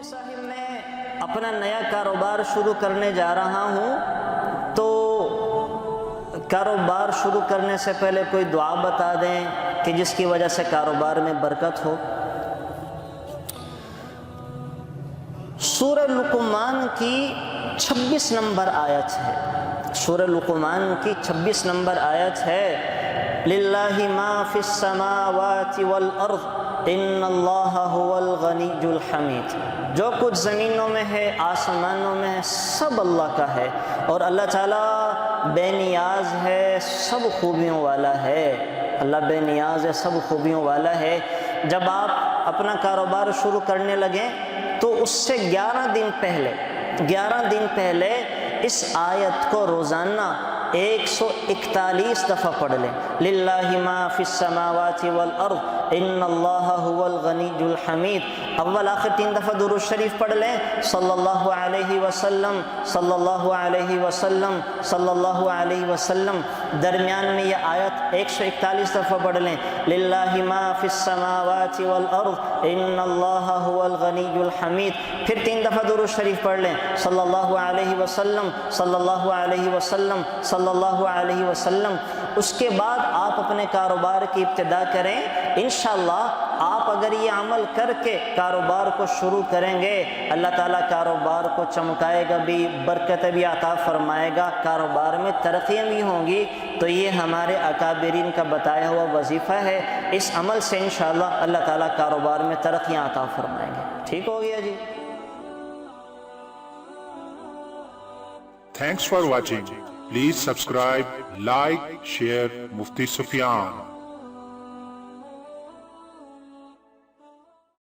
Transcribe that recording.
صاحب میں اپنا نیا کاروبار شروع کرنے جا رہا ہوں، تو کاروبار شروع کرنے سے پہلے کوئی دعا بتا دیں کہ جس کی وجہ سے کاروبار میں برکت ہو۔ سورہ لقمان کی 26 نمبر آیت ہے، سورہ لقمان کی 26 نمبر آیت ہے، للہ ما فی السماوات والارض ان اللہ هو الغنی الحمید۔ جو کچھ زمینوں میں ہے، آسمانوں میں ہے، سب اللہ کا ہے، اور اللہ تعالیٰ بے نیاز ہے، سب خوبیوں والا ہے۔ اللہ بے نیاز ہے، سب خوبیوں والا ہے۔ جب آپ اپنا کاروبار شروع کرنے لگیں تو اس سے 11 دن پہلے اس آیت کو روزانہ 141 دفعہ پڑھ لیں، للہ ما فی السماوات والارض ان اللہ هو الغنی الحمید۔ اول آخر 3 دفعہ درود شریف پڑھ لیں، صلی اللہ علیہ وسلم، صلی اللہ علیہ وسلم، صلی اللہ علیہ وسلم۔ درمیان میں یہ آیت 141 دفعہ پڑھ لیں، للہ ما فی السماوات والارض ان اللہ هو الغنی الحمید۔ پھر 3 دفعہ درود شریف پڑھ لیں، صلی اللہ علیہ وسلم، صلی اللہ علیہ وسلم، صلی اللہ علیہ وسلم۔ اس کے بعد آپ اپنے کاروبار کی ابتدا کریں۔ انشاءاللہ آپ اگر یہ عمل کر کے کاروبار کو شروع کریں گے، اللہ تعالیٰ کاروبار کو چمکائے گا بھی، برکت بھی عطا فرمائے گا، کاروبار میں ترقیاں بھی ہوں گی۔ تو یہ ہمارے اکابرین کا بتایا ہوا وظیفہ ہے، اس عمل سے انشاءاللہ اللہ تعالیٰ کاروبار میں ترقیاں عطا فرمائیں گے۔ ٹھیک ہو گیا جی؟ Thanks for watching. Please subscribe, like, share Mufti Sufyan.